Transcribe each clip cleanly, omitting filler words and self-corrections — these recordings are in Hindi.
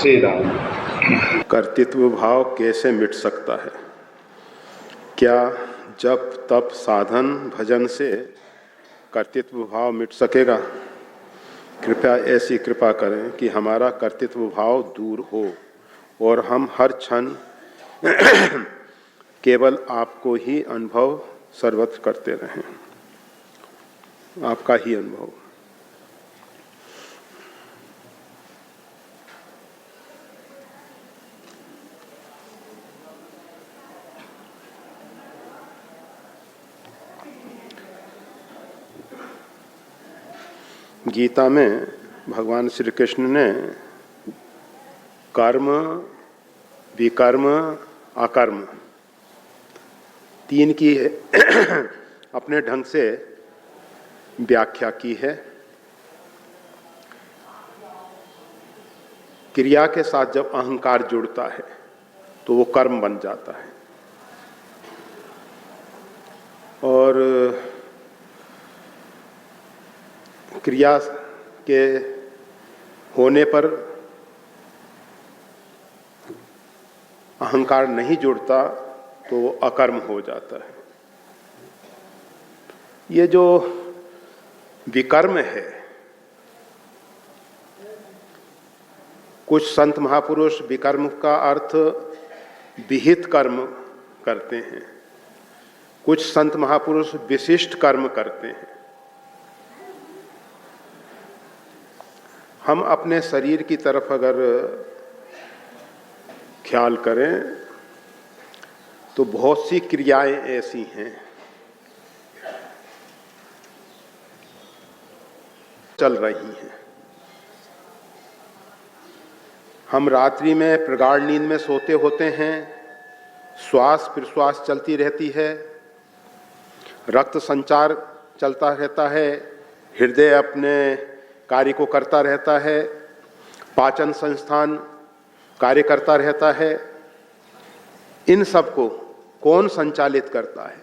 श्री राम। कर्तृत्व भाव कैसे मिट सकता है? क्या जप तप साधन भजन से कर्तृत्व भाव मिट सकेगा? कृपया ऐसी कृपा करें कि हमारा कर्तृत्व भाव दूर हो और हम हर क्षण केवल आपको ही अनुभव सर्वत्र करते रहें, आपका ही अनुभव। गीता में भगवान श्री कृष्ण ने कर्म, विकर्म, अकर्म तीन की अपने ढंग से व्याख्या की है। क्रिया के साथ जब अहंकार जुड़ता है तो वो कर्म बन जाता है, और क्रिया के होने पर अहंकार नहीं जुड़ता तो वो अकर्म हो जाता है। ये जो विकर्म है, कुछ संत महापुरुष विकर्म का अर्थ विहित कर्म करते हैं, कुछ संत महापुरुष विशिष्ट कर्म करते हैं। हम अपने शरीर की तरफ अगर ख्याल करें तो बहुत सी क्रियाएं ऐसी हैं चल रही हैं। हम रात्रि में प्रगाढ़ नींद में सोते होते हैं, श्वास प्रश्वास चलती रहती है, रक्त संचार चलता रहता है, हृदय अपने कार्य को करता रहता है, पाचन संस्थान कार्य करता रहता है। इन सब को कौन संचालित करता है?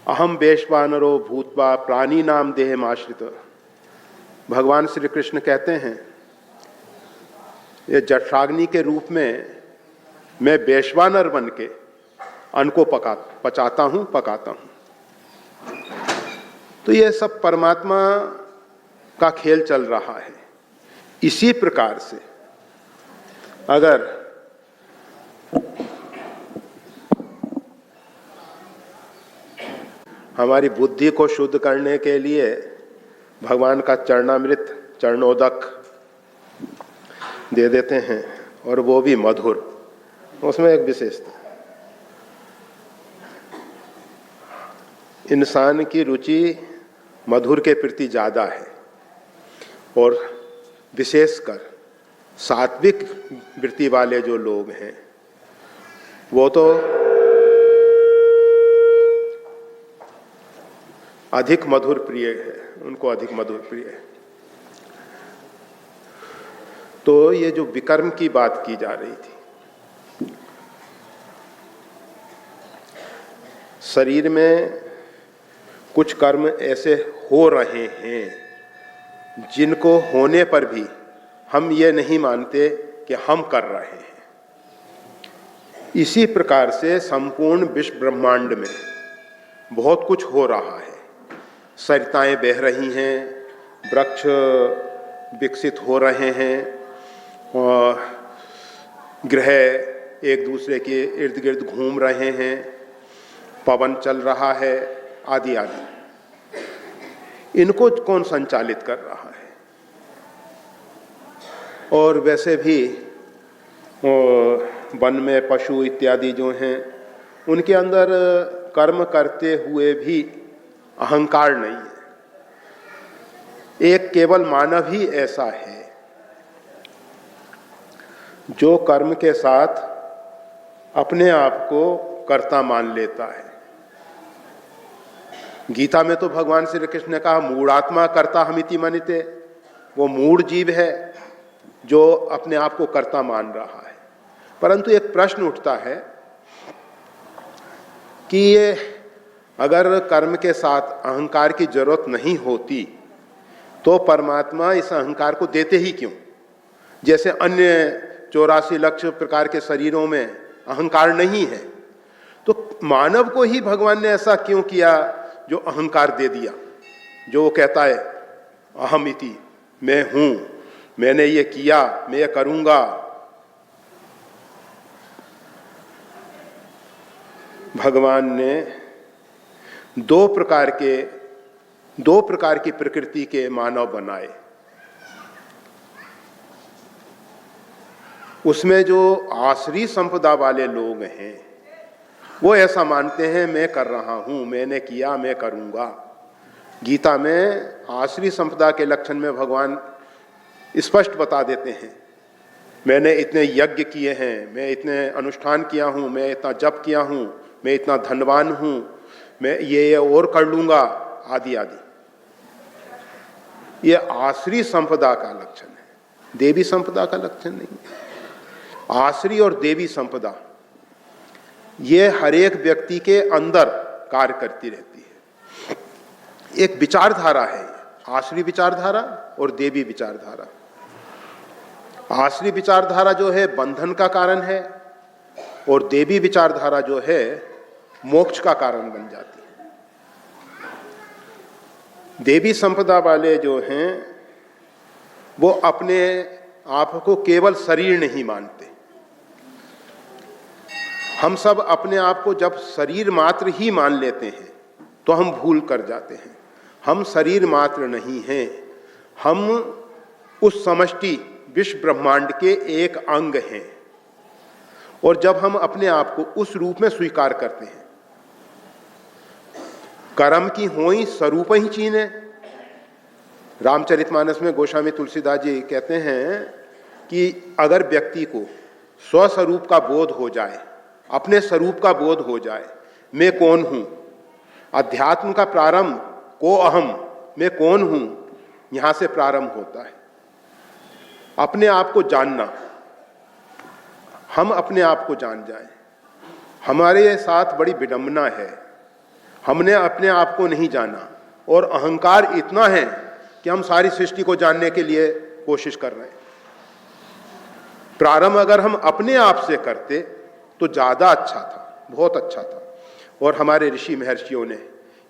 अहम वैश्वानरो भूत्वा प्राणी नाम देहम आश्रित। भगवान श्री कृष्ण कहते हैं, ये जठराग्नि के रूप में मैं वैश्वानर बन के अन्न को पचाता हूं, पकाता हूं। तो ये सब परमात्मा का खेल चल रहा है। इसी प्रकार से अगर हमारी बुद्धि को शुद्ध करने के लिए भगवान का चरणामृत, चरणोदक दे देते हैं, और वो भी मधुर, उसमें एक विशेषता, इंसान की रुचि मधुर के प्रति ज़्यादा है, और विशेषकर सात्विक वृत्ति वाले जो लोग हैं वो तो अधिक मधुर प्रिय है, उनको अधिक मधुर प्रिय है। तो ये जो विकर्म की बात की जा रही थी, शरीर में कुछ कर्म ऐसे हो रहे हैं जिनको होने पर भी हम ये नहीं मानते कि हम कर रहे हैं। इसी प्रकार से संपूर्ण विश्व ब्रह्मांड में बहुत कुछ हो रहा है। सरिताएं बह रही हैं, वृक्ष विकसित हो रहे हैं, और ग्रह एक दूसरे के इर्द गिर्द घूम रहे हैं, पवन चल रहा है, आदि आदि। इनको कौन संचालित कर रहा है? और वैसे भी वन में पशु इत्यादि जो हैं, उनके अंदर कर्म करते हुए भी अहंकार नहीं है। एक केवल मानव ही ऐसा है जो कर्म के साथ अपने आप को कर्ता मान लेता है। गीता में तो भगवान श्री कृष्ण ने कहा, मूढ़ात्मा कर्ता हमिति मनिते। वो मूढ़ जीव है जो अपने आप को कर्ता मान रहा है। परंतु एक प्रश्न उठता है कि ये अगर कर्म के साथ अहंकार की जरूरत नहीं होती तो परमात्मा इस अहंकार को देते ही क्यों? जैसे अन्य 84 लाख प्रकार के शरीरों में अहंकार नहीं है, तो मानव को ही भगवान ने ऐसा क्यों किया जो अहंकार दे दिया, जो वो कहता है अहम इति, मैं हूं, मैंने ये किया, मैं ये करूंगा। भगवान ने दो प्रकार की प्रकृति के मानव बनाए। उसमें जो आसुरी संपदा वाले लोग हैं वो ऐसा मानते हैं मैं कर रहा हूं, मैंने किया, मैं करूंगा। गीता में आसुरी संपदा के लक्षण में भगवान स्पष्ट बता देते हैं, मैंने इतने यज्ञ किए हैं, मैं इतने अनुष्ठान किया हूं, मैं इतना जप किया हूं, मैं इतना धनवान हूं, मैं ये और कर लूंगा, आदि आदि। ये आसुरी संपदा का लक्षण है, देवी संपदा का लक्षण नहीं है। आसुरी और देवी संपदा ये हर एक व्यक्ति के अंदर कार्य करती रहती है। एक विचारधारा है, आसुरी विचारधारा और देवी विचारधारा। आसुरी विचारधारा जो है बंधन का कारण है और देवी विचारधारा जो है मोक्ष का कारण बन जाती है। देवी संपदा वाले जो हैं वो अपने आप को केवल शरीर नहीं मानते। हम सब अपने आप को जब शरीर मात्र ही मान लेते हैं तो हम भूल कर जाते हैं। हम शरीर मात्र नहीं हैं, हम उस समष्टि विश्व ब्रह्मांड के एक अंग हैं। और जब हम अपने आप को उस रूप में स्वीकार करते हैं, कर्म की होई स्वरूप ही चीने। रामचरितमानस में गोस्वामी तुलसीदास जी कहते हैं कि अगर व्यक्ति को स्वस्वरूप का बोध हो जाए, अपने स्वरूप का बोध हो जाए, मैं कौन हूं, अध्यात्म का प्रारंभ को अहम, मैं कौन हूं, यहां से प्रारंभ होता है। अपने आप को जानना, हम अपने आप को जान जाएं। हमारे साथ बड़ी विडंबना है, हमने अपने आप को नहीं जाना और अहंकार इतना है कि हम सारी सृष्टि को जानने के लिए कोशिश कर रहे हैं। प्रारंभ अगर हम अपने आप से करते तो ज्यादा अच्छा था, बहुत अच्छा था। और हमारे ऋषि महर्षियों ने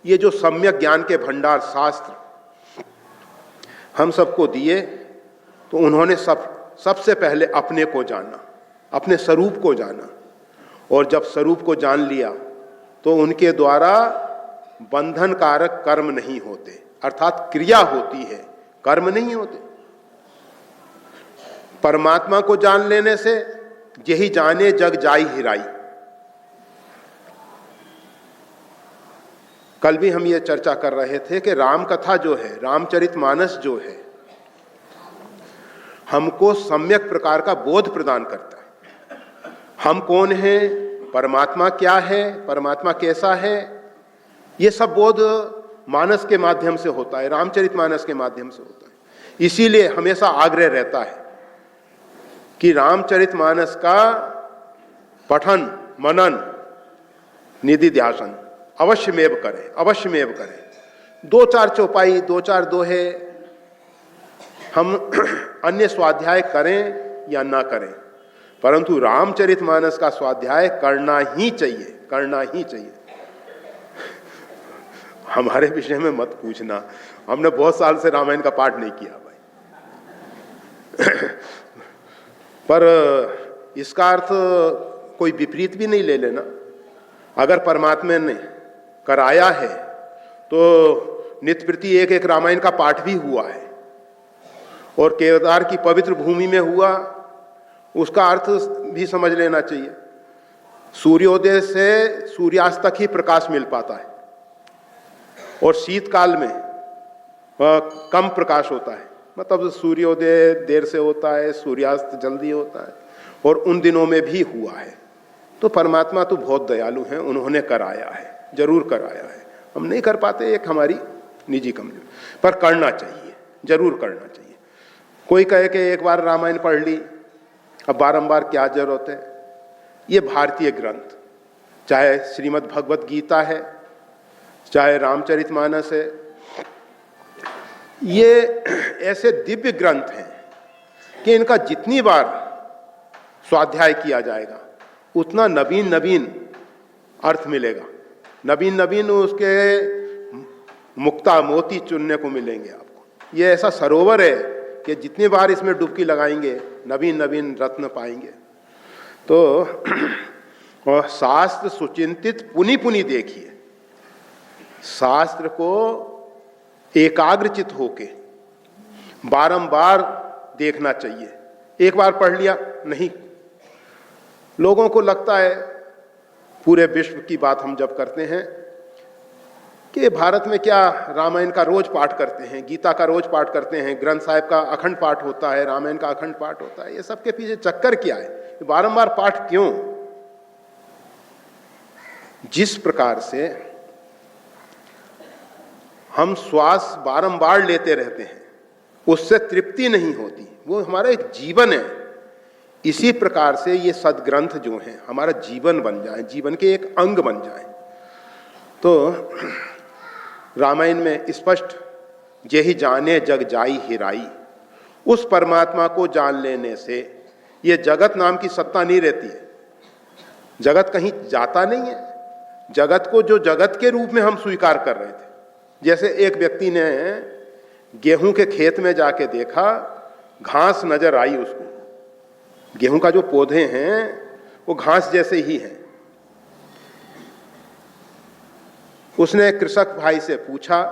ये जो सम्यक ज्ञान के भंडार शास्त्र हम सबको दिए, तो उन्होंने सबसे पहले अपने को जाना, अपने स्वरूप को जाना। और जब स्वरूप को जान लिया तो उनके द्वारा बंधन कारक कर्म नहीं होते, अर्थात क्रिया होती है, कर्म नहीं होते। परमात्मा को जान लेने से यही जाने जग जाई हिराई। कल भी हम ये चर्चा कर रहे थे कि राम कथा जो है, रामचरितमानस जो है, हमको सम्यक प्रकार का बोध प्रदान करता है। हम कौन हैं, परमात्मा क्या है, परमात्मा कैसा है, ये सब बोध मानस के माध्यम से होता है, रामचरितमानस के माध्यम से होता है। इसीलिए हमेशा आग्रह रहता है कि रामचरितमानस का पठन, मनन, निधिध्यासन अवश्यमेव करें, अवश्यमेव करें। 2-4 चौपाई, 2-4 दोहे हम अन्य स्वाध्याय करें या ना करें, परंतु रामचरितमानस का स्वाध्याय करना ही चाहिए, करना ही चाहिए। हमारे विषय में मत पूछना, हमने बहुत साल से रामायण का पाठ नहीं किया भाई। पर इसका अर्थ कोई विपरीत भी नहीं ले लेना। अगर परमात्मा ने कराया है तो नित्य प्रति एक रामायण का पाठ भी हुआ है और केदार की पवित्र भूमि में हुआ, उसका अर्थ भी समझ लेना चाहिए। सूर्योदय से सूर्यास्त तक ही प्रकाश मिल पाता है और शीतकाल में कम प्रकाश होता है, मतलब सूर्योदय देर से होता है, सूर्यास्त जल्दी होता है, और उन दिनों में भी हुआ है। तो परमात्मा तो बहुत दयालु हैं, उन्होंने कराया है, जरूर कराया है। हम नहीं कर पाते, एक हमारी निजी कमजोरी, पर करना चाहिए, जरूर करना चाहिए। कोई कहे कि एक बार रामायण पढ़ ली, अब बारंबार क्या जरूरत है। ये भारतीय ग्रंथ, चाहे श्रीमद् भगवत गीता है, चाहे रामचरितमानस है, ये ऐसे दिव्य ग्रंथ हैं कि इनका जितनी बार स्वाध्याय किया जाएगा उतना नवीन नवीन अर्थ मिलेगा, नवीन नवीन उसके मुक्ता मोती चुनने को मिलेंगे आपको। ये ऐसा सरोवर है कि जितनी बार इसमें डुबकी लगाएंगे नवीन नवीन रत्न पाएंगे। तो और शास्त्र सुचिंतित पुनि पुनि देखिए, शास्त्र को एकाग्रचित होके बारंबार देखना चाहिए। एक बार पढ़ लिया नहीं। लोगों को लगता है, पूरे विश्व की बात हम जब करते हैं कि भारत में क्या रामायण का रोज पाठ करते हैं, गीता का रोज पाठ करते हैं, ग्रंथ साहिब का अखंड पाठ होता है, रामायण का अखंड पाठ होता है, ये सबके पीछे चक्कर क्या है, बारंबार पाठ क्यों? जिस प्रकार से हम श्वास बारंबार लेते रहते हैं उससे तृप्ति नहीं होती, वो हमारा एक जीवन है। इसी प्रकार से ये सदग्रंथ जो हैं हमारा जीवन बन जाए, जीवन के एक अंग बन जाए। तो रामायण में स्पष्ट यही जाने जग जाई हिराई, उस परमात्मा को जान लेने से ये जगत नाम की सत्ता नहीं रहती है। जगत कहीं जाता नहीं है। जगत को जो जगत के रूप में हम स्वीकार कर रहे थे, जैसे एक व्यक्ति ने गेहूं के खेत में जाके देखा, घास नजर आई उसको, गेहूं का जो पौधे हैं वो घास जैसे ही हैं। उसने कृषक भाई से पूछा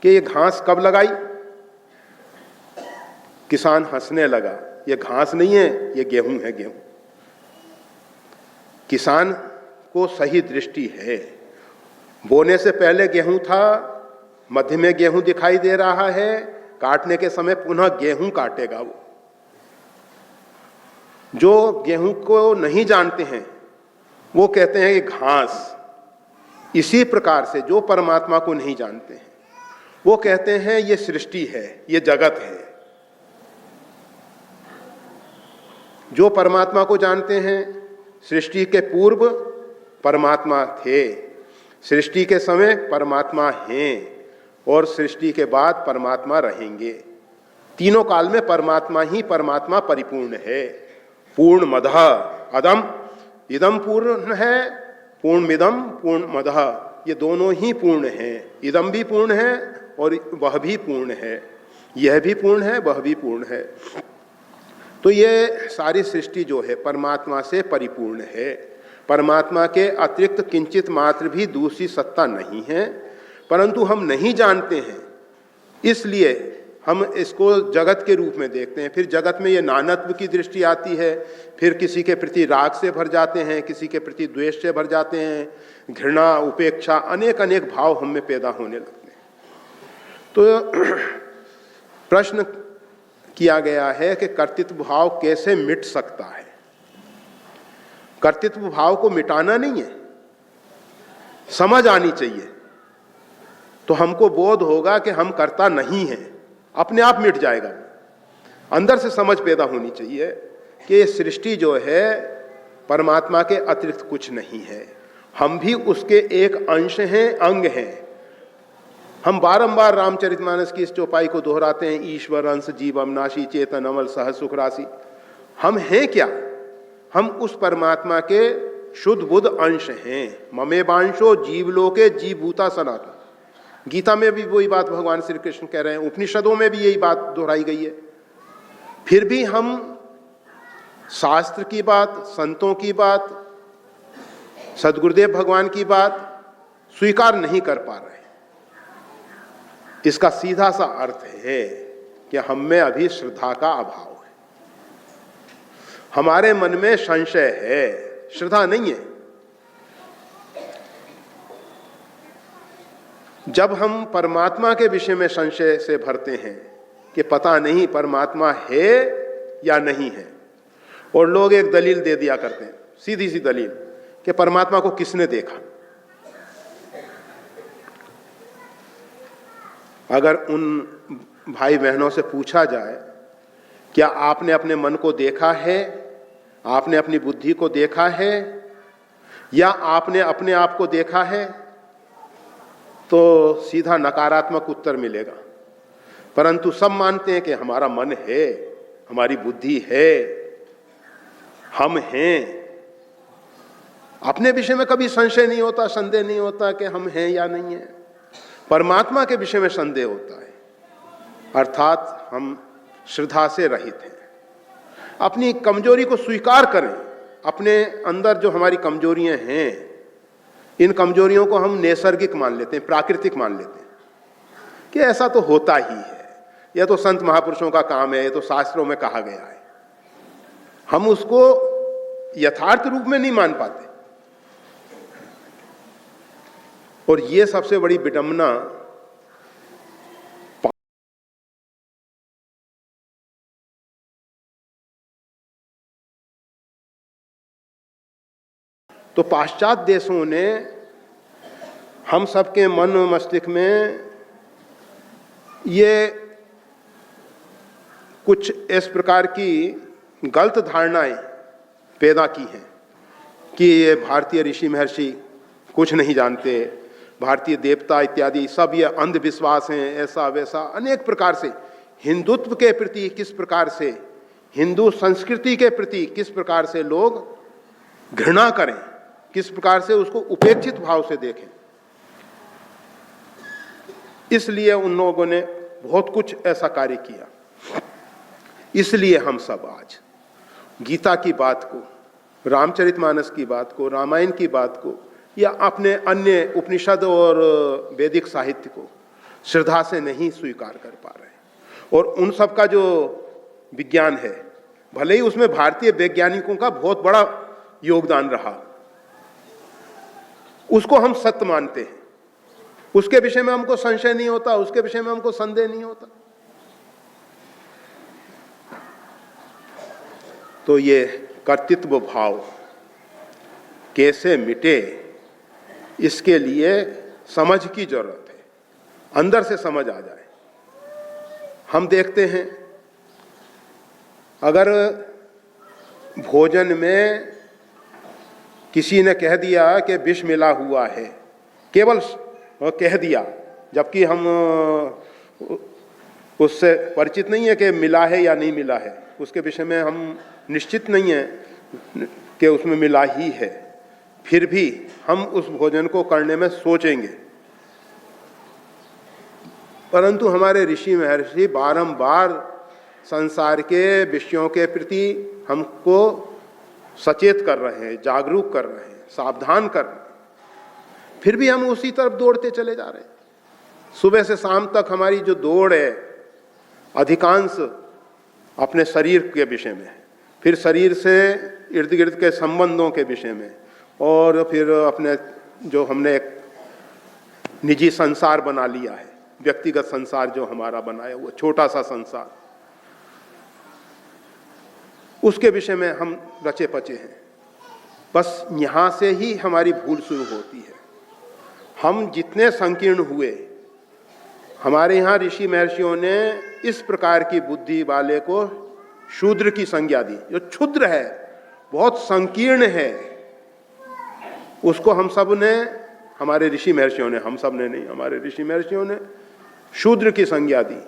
कि ये घास कब लगाई? किसान हंसने लगा, ये घास नहीं है, ये गेहूं है, गेहूं। किसान को सही दृष्टि है, बोने से पहले गेहूं था, मध्य में गेहूं दिखाई दे रहा है, काटने के समय पुनः गेहूं काटेगा वो। जो गेहूं को नहीं जानते हैं वो कहते हैं कि घास। इसी प्रकार से जो परमात्मा को नहीं जानते हैं वो कहते हैं ये सृष्टि है, ये जगत है। जो परमात्मा को जानते हैं, सृष्टि के पूर्व परमात्मा थे, सृष्टि के समय परमात्मा हैं और सृष्टि के बाद परमात्मा रहेंगे। तीनों काल में परमात्मा ही परमात्मा परिपूर्ण है। पूर्ण मदः अदम, इदम पूर्ण है, पूर्णमिदम पूर्ण मदः, ये दोनों ही पूर्ण हैं। इदम भी पूर्ण है और वह भी पूर्ण है, यह भी पूर्ण है, वह भी पूर्ण है। तो ये सारी सृष्टि जो है परमात्मा से परिपूर्ण है। परमात्मा के अतिरिक्त किंचित मात्र भी दूसरी सत्ता नहीं है, परंतु हम नहीं जानते हैं, इसलिए हम इसको जगत के रूप में देखते हैं। फिर जगत में ये नानत्व की दृष्टि आती है, फिर किसी के प्रति राग से भर जाते हैं, किसी के प्रति द्वेष से भर जाते हैं, घृणा, उपेक्षा, अनेक अनेक भाव हम में पैदा होने लगते हैं। तो प्रश्न किया गया है कि कर्तृत्व भाव कैसे मिट सकता है। कर्तृत्व भाव को मिटाना नहीं है, समझ आनी चाहिए। तो हमको बोध होगा कि हम कर्ता नहीं हैं, अपने आप मिट जाएगा। अंदर से समझ पैदा होनी चाहिए कि ये सृष्टि जो है परमात्मा के अतिरिक्त कुछ नहीं है, हम भी उसके एक अंश हैं, अंग हैं। हम बारंबार रामचरितमानस की इस चौपाई को दोहराते हैं, ईश्वर अंश जीव अविनाशी चेतन अमल सहज सुख राशि। हम हैं क्या? हम उस परमात्मा के शुद्ध बुद्ध अंश हैं। ममेवांशो जीवलोके जीवभूता सनातन। गीता में भी वही बात भगवान श्री कृष्ण कह रहे हैं, उपनिषदों में भी यही बात दोहराई गई है। फिर भी हम शास्त्र की बात, संतों की बात, सदगुरुदेव भगवान की बात स्वीकार नहीं कर पा रहे। इसका सीधा सा अर्थ है कि हम में अभी श्रद्धा का अभाव है, हमारे मन में संशय है, श्रद्धा नहीं है। जब हम परमात्मा के विषय में संशय से भरते हैं कि पता नहीं परमात्मा है या नहीं है, और लोग एक दलील दे दिया करते हैं, सीधी सी दलील कि परमात्मा को किसने देखा। अगर उन भाई बहनों से पूछा जाए, क्या आपने अपने मन को देखा है, आपने अपनी बुद्धि को देखा है, या आपने अपने आप को देखा है, तो सीधा नकारात्मक उत्तर मिलेगा। परंतु सब मानते हैं कि हमारा मन है, हमारी बुद्धि है, हम हैं। अपने विषय में कभी संशय नहीं होता, संदेह नहीं होता कि हम हैं या नहीं हैं। परमात्मा के विषय में संदेह होता है, अर्थात हम श्रद्धा से रहित हैं। अपनी कमजोरी को स्वीकार करें। अपने अंदर जो हमारी कमजोरियां हैं, इन कमजोरियों को हम नैसर्गिक मान लेते हैं, प्राकृतिक मान लेते हैं कि ऐसा तो होता ही है, यह तो संत महापुरुषों का काम है, यह तो शास्त्रों में कहा गया है। हम उसको यथार्थ रूप में नहीं मान पाते। और यह सबसे बड़ी विडंबना तो पाश्चात्य देशों ने हम सबके मन मस्तिष्क में ये कुछ इस प्रकार की गलत धारणाएं पैदा की हैं कि ये भारतीय ऋषि महर्षि कुछ नहीं जानते, भारतीय देवता इत्यादि सब ये अंधविश्वास हैं, ऐसा वैसा अनेक प्रकार से हिंदुत्व के प्रति किस प्रकार से, हिंदू संस्कृति के प्रति किस प्रकार से लोग घृणा करें, किस प्रकार से उसको उपेक्षित भाव से देखें। इसलिए उन लोगों ने बहुत कुछ ऐसा कार्य किया। इसलिए हम सब आज गीता की बात को, रामचरितमानस की बात को, रामायण की बात को या अपने अन्य उपनिषद और वैदिक साहित्य को श्रद्धा से नहीं स्वीकार कर पा रहे। और उन सब का जो विज्ञान है, भले ही उसमें भारतीय वैज्ञानिकों का बहुत बड़ा योगदान रहा, उसको हम सत्य मानते हैं, उसके विषय में हमको संशय नहीं होता, उसके विषय में हमको संदेह नहीं होता। तो ये कर्तृत्व भाव कैसे मिटे, इसके लिए समझ की जरूरत है, अंदर से समझ आ जाए। हम देखते हैं अगर भोजन में किसी ने कह दिया कि विष मिला हुआ है, केवल कह दिया, जबकि हम उससे परिचित नहीं है कि मिला है या नहीं मिला है, उसके विषय में हम निश्चित नहीं है कि उसमें मिला ही है, फिर भी हम उस भोजन को करने में सोचेंगे। परंतु हमारे ऋषि महर्षि बारंबार संसार के विषयों के प्रति हमको सचेत कर रहे हैं, जागरूक कर रहे हैं, सावधान कर रहे हैं, फिर भी हम उसी तरफ दौड़ते चले जा रहे हैं। सुबह से शाम तक हमारी जो दौड़ है अधिकांश अपने शरीर के विषय में है, फिर शरीर से इर्द गिर्द के संबंधों के विषय में, और फिर अपने जो हमने एक निजी संसार बना लिया है, व्यक्तिगत संसार जो हमारा बनाया हुआ छोटा सा संसार, उसके विषय में हम रचे पचे हैं। बस यहां से ही हमारी भूल शुरू होती है। हम जितने संकीर्ण हुए, हमारे यहाँ ऋषि महर्षियों ने इस प्रकार की बुद्धि वाले को शूद्र की संज्ञा दी। जो क्षुद्र है, बहुत संकीर्ण है, उसको हम सब ने, हमारे ऋषि महर्षियों ने, हम सब ने नहीं, हमारे ऋषि महर्षियों ने शूद्र की संज्ञा दी।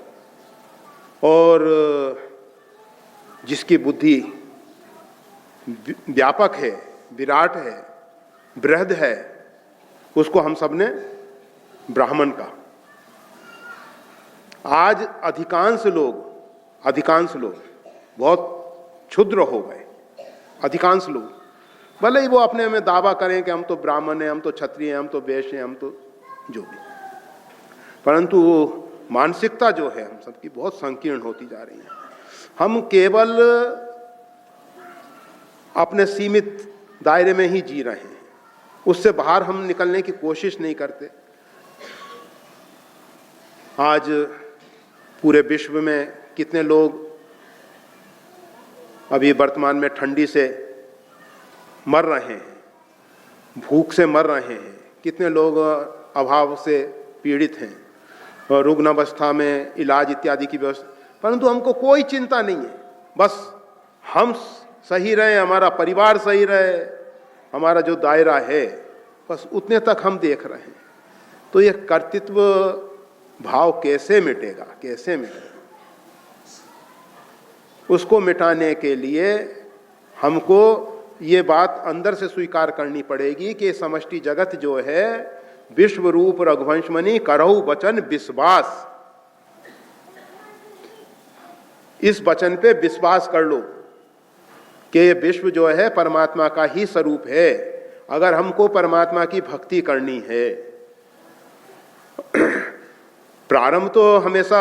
और जिसकी बुद्धि व्यापक है, विराट है, बृहद है, उसको हम सब ने ब्राह्मण का। आज अधिकांश लोग बहुत क्षुद्र हो गए। अधिकांश लोग भले ही वो अपने में दावा करें कि हम तो ब्राह्मण हैं, हम तो क्षत्रिय हैं, हम तो वैश्य हैं, हम तो जो भी, परंतु मानसिकता जो है हम सबकी बहुत संकीर्ण होती जा रही है। हम केवल अपने सीमित दायरे में ही जी रहे हैं, उससे बाहर हम निकलने की कोशिश नहीं करते। आज पूरे विश्व में कितने लोग अभी वर्तमान में ठंडी से मर रहे हैं, भूख से मर रहे हैं, कितने लोग अभाव से पीड़ित हैं, और रुग्णावस्था में इलाज इत्यादि की व्यवस्था, परंतु हमको कोई चिंता नहीं है। बस हम सही रहे, हमारा परिवार सही रहे, हमारा जो दायरा है बस उतने तक हम देख रहे हैं। तो यह कर्तृत्व भाव कैसे मिटेगा, कैसे मिटेगा? उसको मिटाने के लिए हमको ये बात अंदर से स्वीकार करनी पड़ेगी कि समष्टि जगत जो है विश्व रूप रघुवंशमणि करहु वचन विश्वास, इस वचन पे विश्वास कर लो कि ये विश्व जो है परमात्मा का ही स्वरूप है। अगर हमको परमात्मा की भक्ति करनी है, प्रारंभ तो हमेशा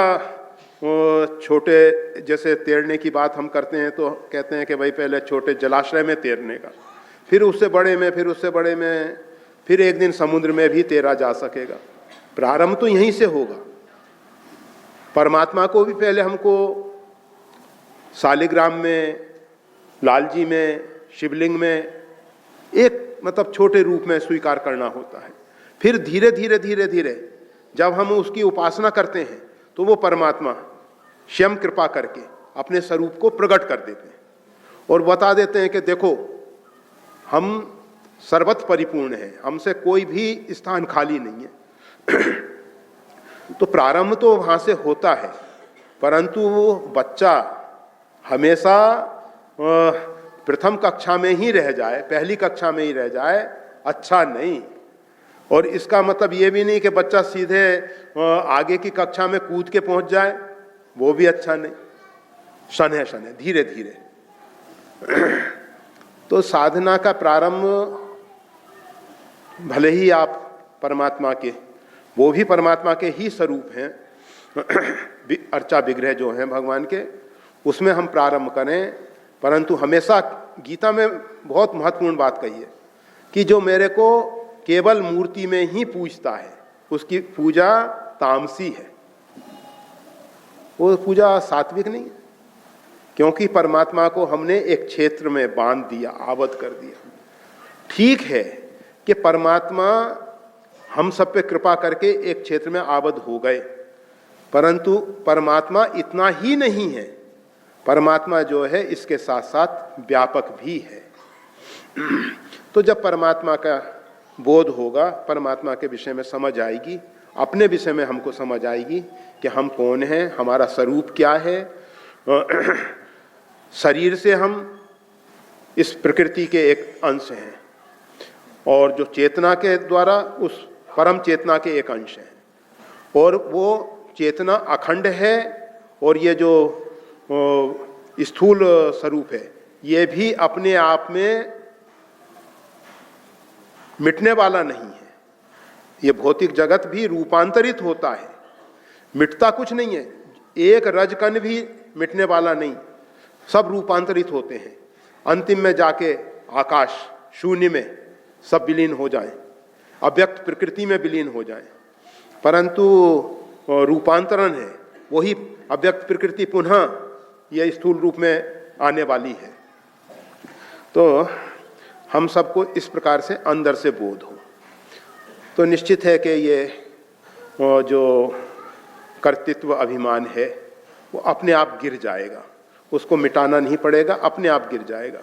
छोटे, जैसे तैरने की बात हम करते हैं तो कहते हैं कि भाई पहले छोटे जलाशय में तैरने का, फिर उससे बड़े में, फिर उससे बड़े में, फिर एक दिन समुद्र में भी तैरा जा सकेगा। प्रारंभ तो यहीं से होगा। परमात्मा को भी पहले हमको शालिग्राम में, लालजी में, शिवलिंग में एक मतलब छोटे रूप में स्वीकार करना होता है। फिर धीरे धीरे धीरे धीरे जब हम उसकी उपासना करते हैं तो वो परमात्मा स्वयं कृपा करके अपने स्वरूप को प्रकट कर देते हैं और बता देते हैं कि देखो हम सर्वत्र परिपूर्ण हैं, हमसे कोई भी स्थान खाली नहीं है। तो प्रारंभ तो वहाँ से होता है, परंतु वो बच्चा हमेशा प्रथम कक्षा में ही रह जाए, पहली कक्षा में ही रह जाए, अच्छा नहीं। और इसका मतलब ये भी नहीं कि बच्चा सीधे आगे की कक्षा में कूद के पहुंच जाए, वो भी अच्छा नहीं। शनय शनय धीरे धीरे। तो साधना का प्रारंभ भले ही आप परमात्मा के, वो भी परमात्मा के ही स्वरूप हैं, अर्चा विग्रह जो हैं भगवान के, उसमें हम प्रारंभ करें। परंतु हमेशा गीता में बहुत महत्वपूर्ण बात कही है कि जो मेरे को केवल मूर्ति में ही पूजता है उसकी पूजा तामसी है, वो पूजा सात्विक नहीं है। क्योंकि परमात्मा को हमने एक क्षेत्र में बांध दिया, आबद्ध कर दिया। ठीक है कि परमात्मा हम सब पे कृपा करके एक क्षेत्र में आबद्ध हो गए, परंतु परमात्मा इतना ही नहीं है। परमात्मा जो है इसके साथ साथ व्यापक भी है। तो जब परमात्मा का बोध होगा, परमात्मा के विषय में समझ आएगी, अपने विषय में हमको समझ आएगी कि हम कौन हैं, हमारा स्वरूप क्या है। शरीर से हम इस प्रकृति के एक अंश हैं और जो चेतना के द्वारा उस परम चेतना के एक अंश हैं, और वो चेतना अखंड है और ये जो स्थूल स्वरूप है ये भी अपने आप में मिटने वाला नहीं है। ये भौतिक जगत भी रूपांतरित होता है, मिटता कुछ नहीं है। एक रजकण भी मिटने वाला नहीं, सब रूपांतरित होते हैं। अंतिम में जाके आकाश शून्य में सब विलीन हो जाएं, अव्यक्त प्रकृति में विलीन हो जाएं। परंतु रूपांतरण है, वही अव्यक्त प्रकृति पुनः यह स्थूल रूप में आने वाली है। तो हम सबको इस प्रकार से अंदर से बोध हो, तो निश्चित है कि ये जो कर्तृत्व अभिमान है वो अपने आप गिर जाएगा, उसको मिटाना नहीं पड़ेगा, अपने आप गिर जाएगा।